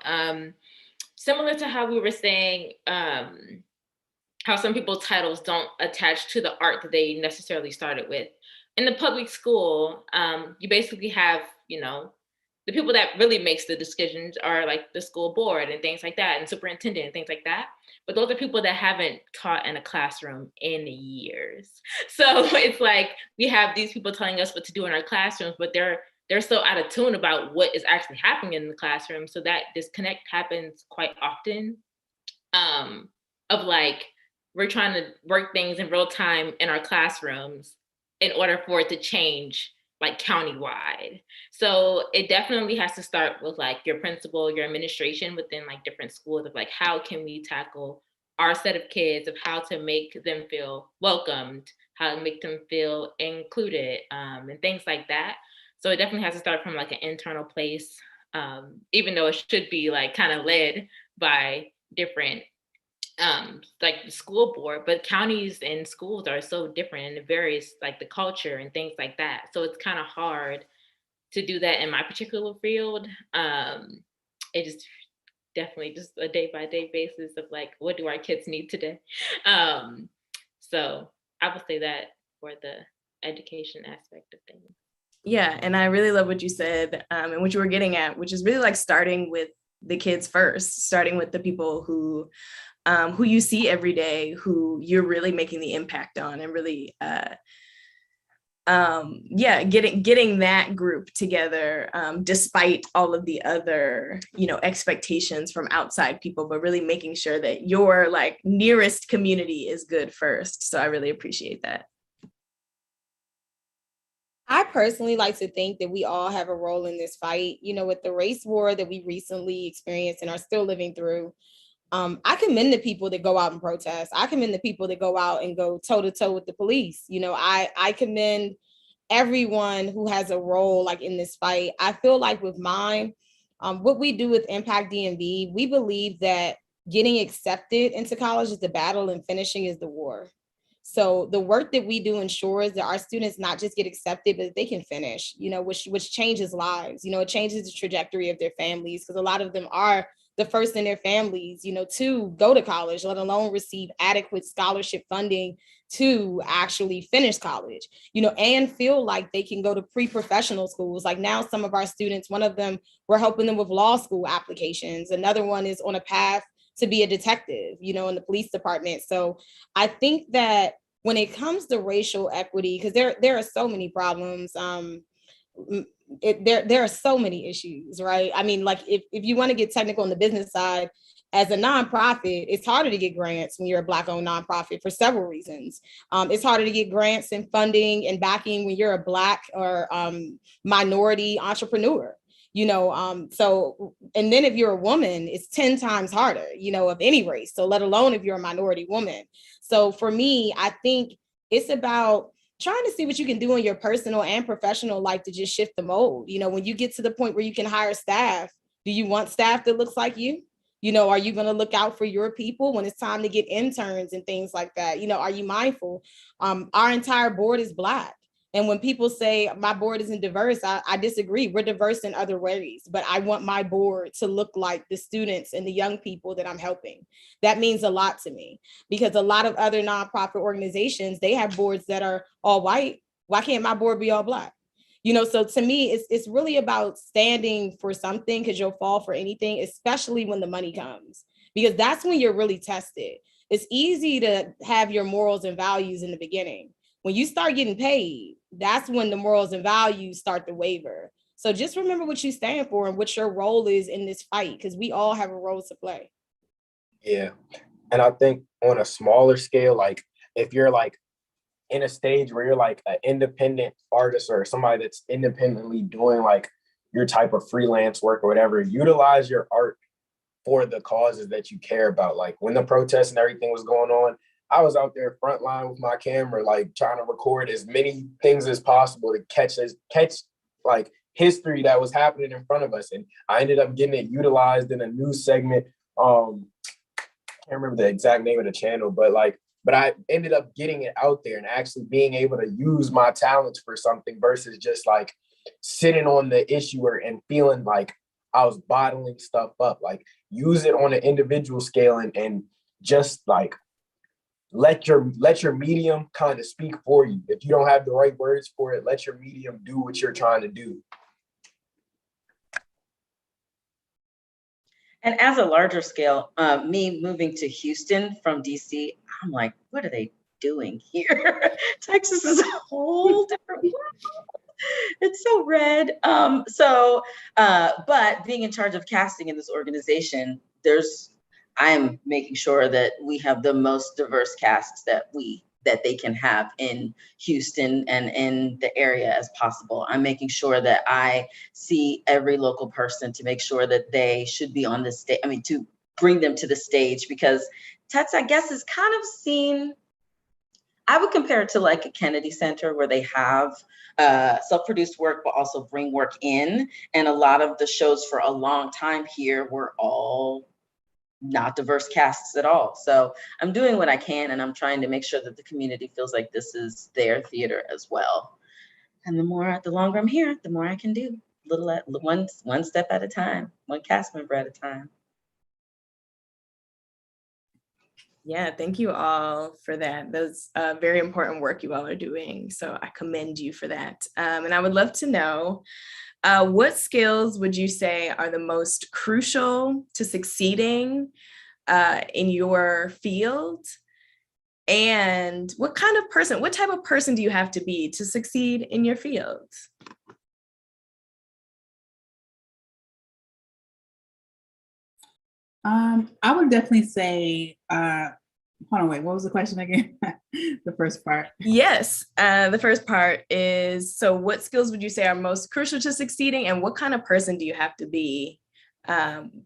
Similar to how we were saying, how some people's titles don't attach to the art that they necessarily started with. In the public school, you basically have, the people that really makes the decisions are like the school board and things like that, and superintendent and things like that. But those are people that haven't taught in a classroom in years. So it's like we have these people telling us what to do in our classrooms, but they're so out of tune about what is actually happening in the classroom. So that disconnect happens quite often. Of like, we're trying to work things in real time in our classrooms in order for it to change like countywide. So it definitely has to start with like your principal, your administration within like different schools of like, how can we tackle our set of kids, of how to make them feel welcomed, how to make them feel included, and things like that. So it definitely has to start from like an internal place, even though it should be like kind of led by different like the school board, but counties and schools are so different, and it varies like the culture and things like that. So it's kind of hard to do that in my particular field. It is definitely just a day by day basis of like, what do our kids need today? So I would say that for the education aspect of things. Yeah, and I really love what you said, and what you were getting at, which is really like starting with the kids first, starting with the people who you see every day, who you're really making the impact on, and really, getting that group together, despite all of the other, expectations from outside people, but really making sure that your like nearest community is good first. So I really appreciate that. I personally like to think that we all have a role in this fight, with the race war that we recently experienced and are still living through. I commend the people that go out and protest. I commend the people that go out and go toe to toe with the police. I commend everyone who has a role like in this fight. I feel like with mine, what we do with Impact DMV, we believe that getting accepted into college is the battle and finishing is the war. So the work that we do ensures that our students not just get accepted, but they can finish, which changes lives. It changes the trajectory of their families, because a lot of them are the first in their families, to go to college, let alone receive adequate scholarship funding to actually finish college, and feel like they can go to pre-professional schools. Like now, some of our students, one of them, we're helping them with law school applications. Another one is on a path to be a detective, in the police department. So I think that when it comes to racial equity, because there are so many problems, there are so many issues, right? I mean, like if you want to get technical on the business side, as a nonprofit, it's harder to get grants when you're a Black-owned nonprofit for several reasons. It's harder to get grants and funding and backing when you're a Black or minority entrepreneur. So, and then if you're a woman, it's 10 times harder, of any race. So let alone if you're a minority woman. So for me, I think it's about trying to see what you can do in your personal and professional life to just shift the mold. When you get to the point where you can hire staff, do you want staff that looks like you? Are you going to look out for your people when it's time to get interns and things like that? Are you mindful? Our entire board is Black. And when people say my board isn't diverse, I disagree. We're diverse in other ways, but I want my board to look like the students and the young people that I'm helping. That means a lot to me, because a lot of other nonprofit organizations, they have boards that are all white. Why can't my board be all Black? So to me, it's really about standing for something, because you'll fall for anything, especially when the money comes, because that's when you're really tested. It's easy to have your morals and values in the beginning. When you start getting paid, that's when the morals and values start to waver. So just remember what you stand for and what your role is in this fight, because we all have a role to play. Yeah. And I think on a smaller scale, like if you're like in a stage where you're like an independent artist or somebody that's independently doing like your type of freelance work or whatever, utilize your art for the causes that you care about. Like when the protests and everything was going on, I was out there frontline with my camera, like trying to record as many things as possible to catch like history that was happening in front of us. And I ended up getting it utilized in a news segment. Can't remember the exact name of the channel, but I ended up getting it out there and actually being able to use my talents for something versus just like sitting on the issue and feeling like I was bottling stuff up. Like, use it on an individual scale and just like let your medium kind of speak for you. If you don't have the right words for it, let your medium do what you're trying to do. And as a larger scale, me moving to Houston from DC, I'm like, what are they doing here? Texas is a whole different world. It's so red. But being in charge of casting in this organization, I am making sure that we have the most diverse casts that they can have in Houston and in the area as possible. I'm making sure that I see every local person to make sure that they should be on the stage. I mean, to bring them to the stage, because Tex, I guess, is kind of seen, I would compare it to like a Kennedy Center, where they have self-produced work, but also bring work in. And a lot of the shows for a long time here were all not diverse casts at all. So I'm doing what I can, and I'm trying to make sure that the community feels like this is their theater as well. And the longer I'm here, the more I can do. One step at a time, one cast member at a time. Yeah, thank you all for that. That's very important work you all are doing. So I commend you for that. And I would love to know, what skills would you say are the most crucial to succeeding in your field? And what type of person do you have to be to succeed in your field? I would definitely say, hold on, wait, what was the question again? The first part. Yes, the first part is, so what skills would you say are most crucial to succeeding, and what kind of person do you have to be,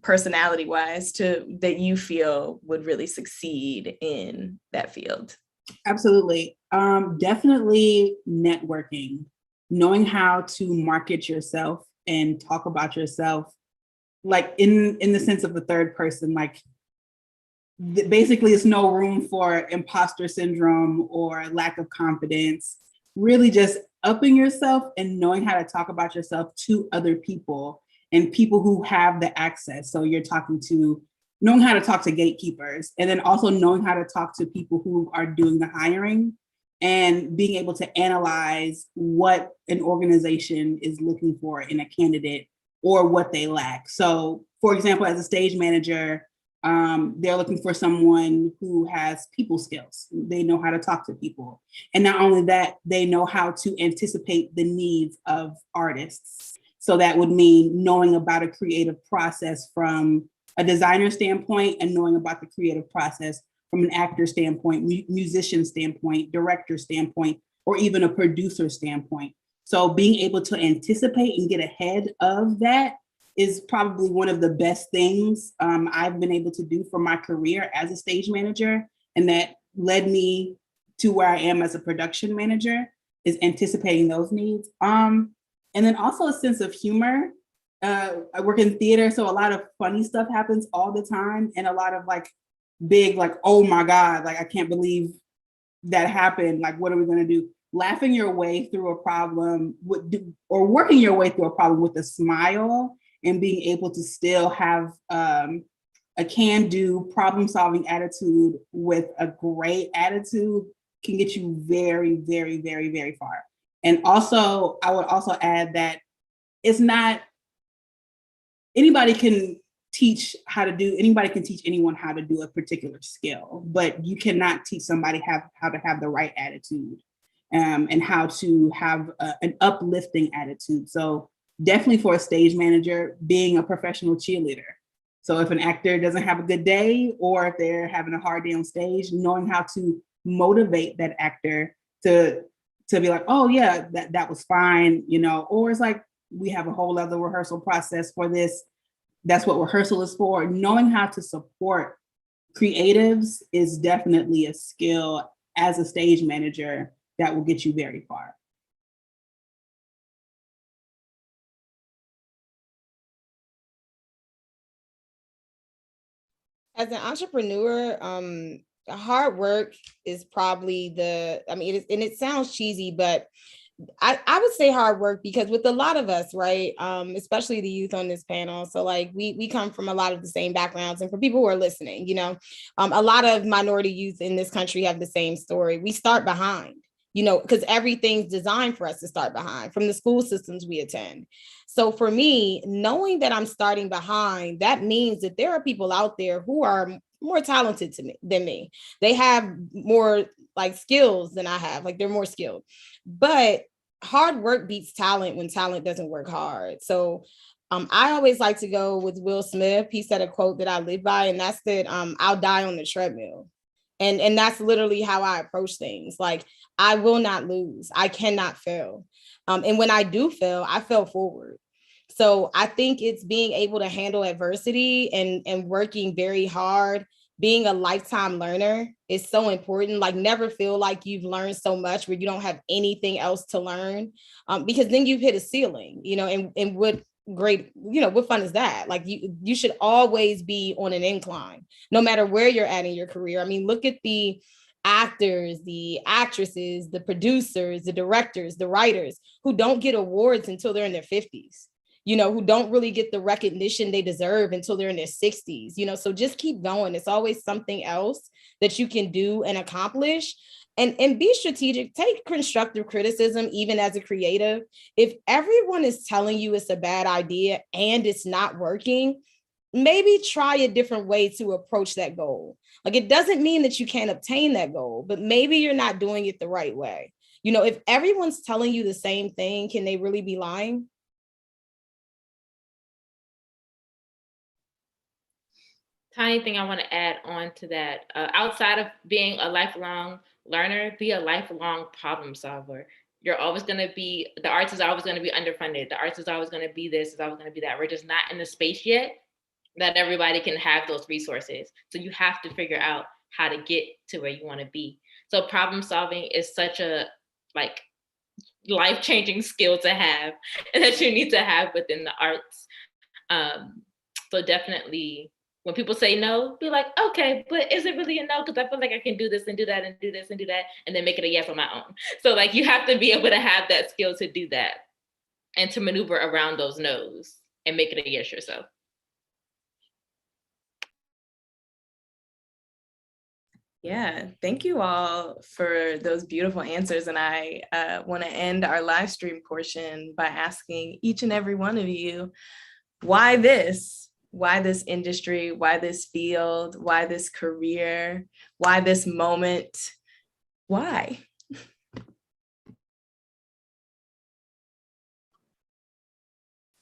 personality-wise, that you feel would really succeed in that field? Absolutely. Definitely networking, knowing how to market yourself and talk about yourself, like in the sense of the third person, like basically it's no room for imposter syndrome or lack of confidence. Really just upping yourself and knowing how to talk about yourself to other people and people who have the access. So you're knowing how to talk to gatekeepers, and then also knowing how to talk to people who are doing the hiring and being able to analyze what an organization is looking for in a candidate or what they lack. So for example, as a stage manager, they're looking for someone who has people skills. They know how to talk to people. And not only that, they know how to anticipate the needs of artists. So that would mean knowing about a creative process from a designer standpoint, and knowing about the creative process from an actor standpoint, musician standpoint, director standpoint, or even a producer standpoint. So being able to anticipate and get ahead of that is probably one of the best things I've been able to do for my career as a stage manager. And that led me to where I am as a production manager, is anticipating those needs. And then also a sense of humor. I work in theater, so a lot of funny stuff happens all the time, and a lot of like big, like, oh my God, like I can't believe that happened. Like, what are we gonna do? Laughing your way through a problem or working your way through a problem with a smile, and being able to still have a can-do problem-solving attitude with a great attitude can get you very, very, very, very far. And also, I would also add that it's not, anybody can teach anyone how to do a particular skill, but you cannot teach somebody how to have the right attitude and how to have an uplifting attitude. So definitely for a stage manager, being a professional cheerleader. So if an actor doesn't have a good day, or if they're having a hard day on stage, knowing how to motivate that actor to be like, oh yeah, that was fine, or it's like, we have a whole other rehearsal process for this. That's what rehearsal is for. Knowing how to support creatives is definitely a skill as a stage manager that will get you very far. As an entrepreneur, hard work is probably and it sounds cheesy, but I would say hard work, because with a lot of us, right, especially the youth on this panel, so like we come from a lot of the same backgrounds, and for people who are listening, you know, a lot of minority youth in this country have the same story. We start behind, you know, because everything's designed for us to start behind, from the school systems we attend. So for me, knowing that I'm starting behind, that means that there are people out there who are more talented than me. They have more like skills than I have, like they're more skilled. But hard work beats talent when talent doesn't work hard. So I always like to go with Will Smith. He said a quote that I live by, and that's that I'll die on the treadmill. And that's literally how I approach things. Like, I will not lose. I cannot fail. And when I do fail, I fail forward. So I think it's being able to handle adversity and working very hard. Being a lifetime learner is so important. Like, never feel like you've learned so much where you don't have anything else to learn, because then you've hit a ceiling, you know, and what great, you know, what fun is that? Like, you should always be on an incline, no matter where you're at in your career. I mean, look at the actors, the actresses, the producers, the directors, the writers who don't get awards until they're in their 50s, you know, who don't really get the recognition they deserve until they're in their 60s, you know, so just keep going. It's always something else that you can do and accomplish. And be strategic, take constructive criticism, even as a creative. If everyone is telling you it's a bad idea and it's not working, maybe try a different way to approach that goal. Like, it doesn't mean that you can't obtain that goal, but maybe you're not doing it the right way. You know, if everyone's telling you the same thing, can they really be lying? Tiny thing I want to add on to that, outside of being a lifelong learner, be a lifelong problem solver. You're always going to be, the arts is always going to be underfunded. The arts is always going to be this, is always going to be that. We're just not in the space yet that everybody can have those resources. So you have to figure out how to get to where you want to be. So problem solving is such a like life-changing skill to have, and that you need to have within the arts. So definitely, when people say no, be like, okay, but is it really a no? Because I feel like I can do this and do that and do this and do that, and then make it a yes on my own. So like, you have to be able to have that skill to do that and to maneuver around those no's and make it a yes yourself. Yeah, thank you all for those beautiful answers. And I want to end our live stream portion by asking each and every one of you, why this? Why this industry? Why this field? Why this career? Why this moment? Why?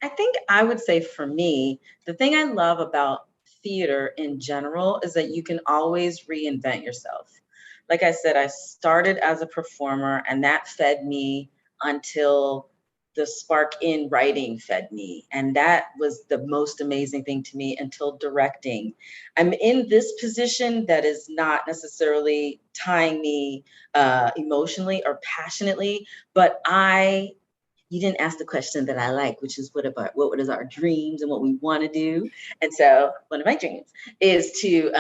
I think I would say, for me, the thing I love about theater in general is that you can always reinvent yourself. Like I said, I started as a performer, and that fed me until the spark in writing fed me. And that was the most amazing thing to me until directing. I'm in this position that is not necessarily tying me emotionally or passionately, but you didn't ask the question that I like, which is what is our dreams and what we want to do. And so one of my dreams is to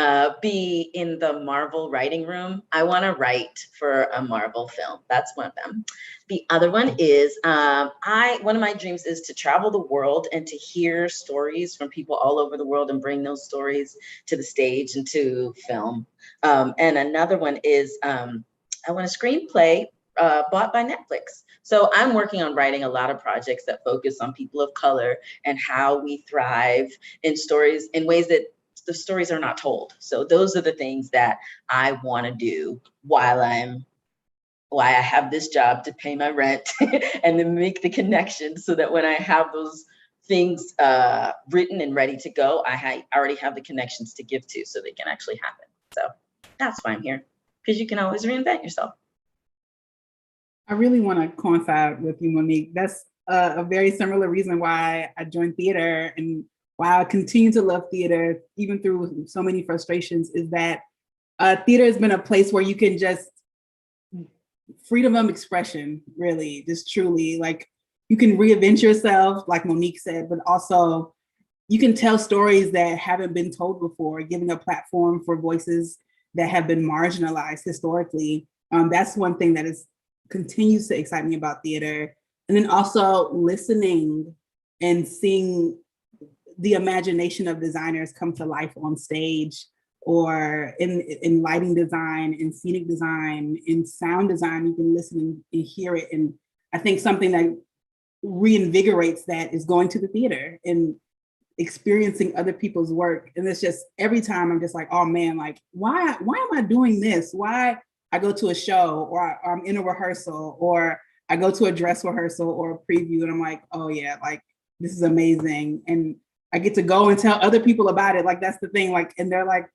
be in the Marvel writing room. I want to write for a Marvel film. That's one of them. The other one is one of my dreams is to travel the world and to hear stories from people all over the world and bring those stories to the stage and to film. And another one is I want a screenplay bought by Netflix. So I'm working on writing a lot of projects that focus on people of color and how we thrive in stories in ways that the stories are not told. So those are the things that I want to do while I have this job to pay my rent and then make the connections so that when I have those things written and ready to go, I already have the connections to give to so they can actually happen. So that's why I'm here, because you can always reinvent yourself. I really want to coincide with you, Monique. That's a very similar reason why I joined theater and why I continue to love theater, even through so many frustrations, is that theater has been a place where you can just freedom of expression, really, just truly, like, you can reinvent yourself, like Monique said, but also you can tell stories that haven't been told before, giving a platform for voices that have been marginalized historically. That's one thing that is continues to excite me about theater. And then also listening and seeing the imagination of designers come to life on stage, or in lighting design, in scenic design, in sound design. You can listen and hear it. And I think something that reinvigorates that is going to the theater and experiencing other people's work. And it's just, every time I'm just like, oh man, like, why am I doing this? Why I go to a show, or I'm in a rehearsal, or I go to a dress rehearsal or a preview, and I'm like, oh yeah, like, this is amazing. And I get to go and tell other people about it. Like, that's the thing. Like, and they're like,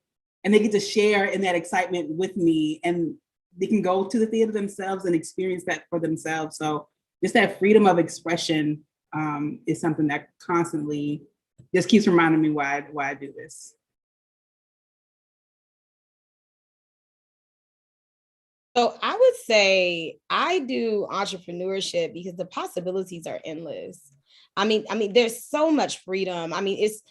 and they get to share in that excitement with me, and they can go to the theater themselves and experience that for themselves. So just that freedom of expression is something that constantly just keeps reminding me why I do this. So I would say I do entrepreneurship because the possibilities are endless. I mean, there's so much freedom. It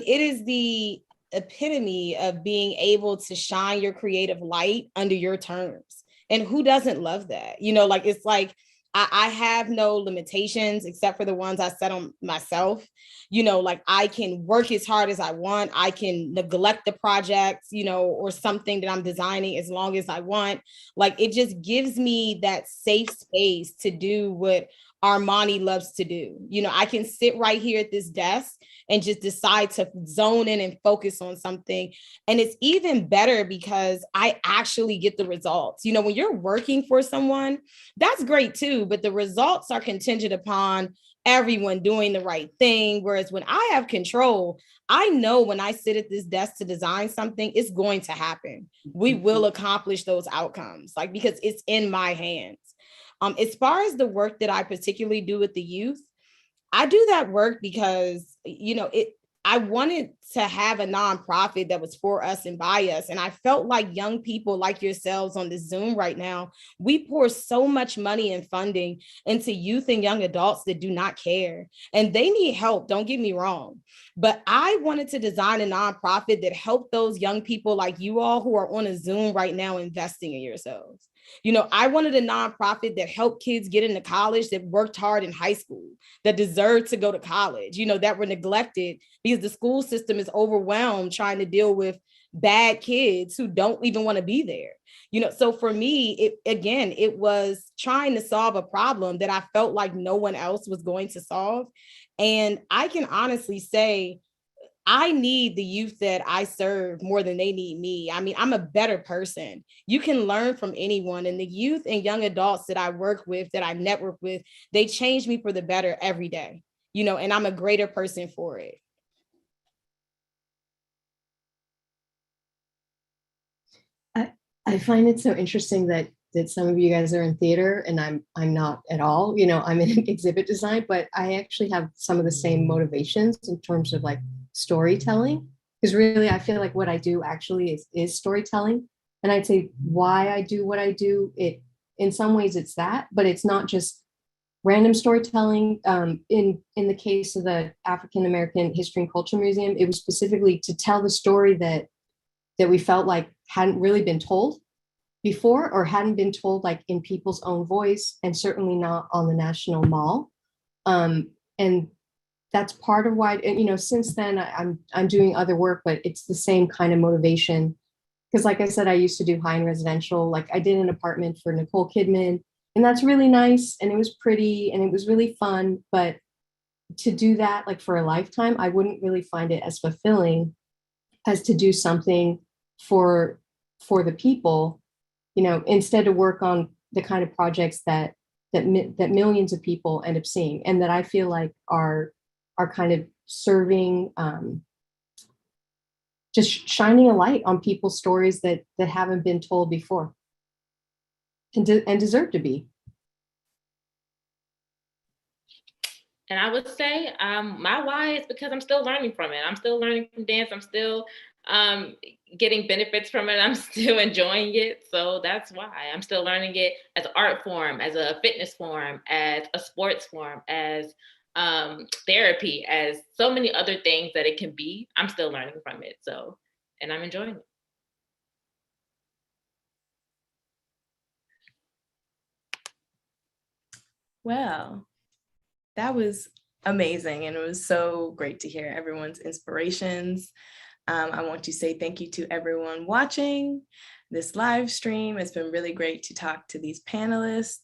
is the epitome of being able to shine your creative light under your terms. And who doesn't love that? You know, like, it's like, I have no limitations except for the ones I set on myself. You know, like, I can work as hard as I want. I can neglect the project, you know, or something that I'm designing as long as I want. Like, it just gives me that safe space to do what Armani loves to do. You know, I can sit right here at this desk and just decide to zone in and focus on something. And it's even better because I actually get the results. You know, when you're working for someone, that's great too, but the results are contingent upon everyone doing the right thing. Whereas when I have control, I know when I sit at this desk to design something, it's going to happen. We will accomplish those outcomes, like, because it's in my hands. As far as the work that I particularly do with the youth, I do that work because, you know, I wanted to have a nonprofit that was for us and by us. And I felt like young people like yourselves on this Zoom right now, we pour so much money and funding into youth and young adults that do not care. And they need help, don't get me wrong. But I wanted to design a nonprofit that helped those young people like you all who are on a Zoom right now investing in yourselves. You know, I wanted a nonprofit that helped kids get into college, that worked hard in high school, that deserved to go to college, you know, that were neglected because the school system is overwhelmed trying to deal with bad kids who don't even want to be there. You know, so for me, it was trying to solve a problem that I felt like no one else was going to solve. And I can honestly say, I need the youth that I serve more than they need me. I mean, I'm a better person. You can learn from anyone. And the youth and young adults that I work with, that I network with, they change me for the better every day, you know, and I'm a greater person for it. I find it so interesting that some of you guys are in theater and I'm not at all. You know, I'm in exhibit design, but I actually have some of the same motivations in terms of like storytelling. Because really, I feel like what I do actually is storytelling. And I'd say why I do what I do, it in some ways it's that, but it's not just random storytelling. In the case of the African American History and Culture Museum, it was specifically to tell the story that we felt like hadn't really been told before, or hadn't been told like in people's own voice, and certainly not on the National Mall. And that's part of why, you know, since then I'm doing other work, but it's the same kind of motivation. Because like I said, I used to do high-end residential. Like I did an apartment for Nicole Kidman, and that's really nice, and it was pretty, and it was really fun. But to do that like for a lifetime, I wouldn't really find it as fulfilling as to do something for the people, you know, instead to work on the kind of projects that millions of people end up seeing, and that I feel like are kind of serving, just shining a light on people's stories that haven't been told before, and deserve to be. And I would say my why is because I'm still learning from it. I'm still learning from dance. I'm still getting benefits from it. I'm still enjoying it. So that's why I'm still learning it as an art form, as a fitness form, as a sports form, as therapy, as so many other things that it can be. I'm still learning from it. So, and I'm enjoying it. Well, that was amazing. And it was so great to hear everyone's inspirations. I want to say thank you to everyone watching this live stream. It's been really great to talk to these panelists.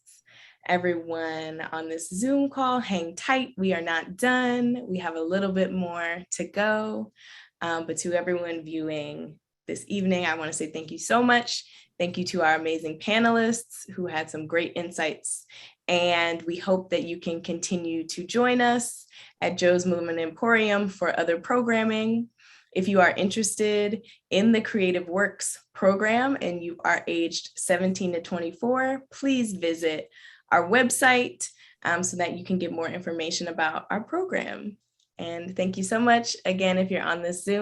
Everyone on this Zoom call, hang tight. We are not done. We have a little bit more to go. But to everyone viewing this evening, I want to say thank you so much. Thank you to our amazing panelists who had some great insights. And we hope that you can continue to join us at Joe's Movement Emporium for other programming. If you are interested in the CreativeWorks program and you are aged 17 to 24, please visit our website so that you can get more information about our program. And thank you so much. Again, if you're on this Zoom,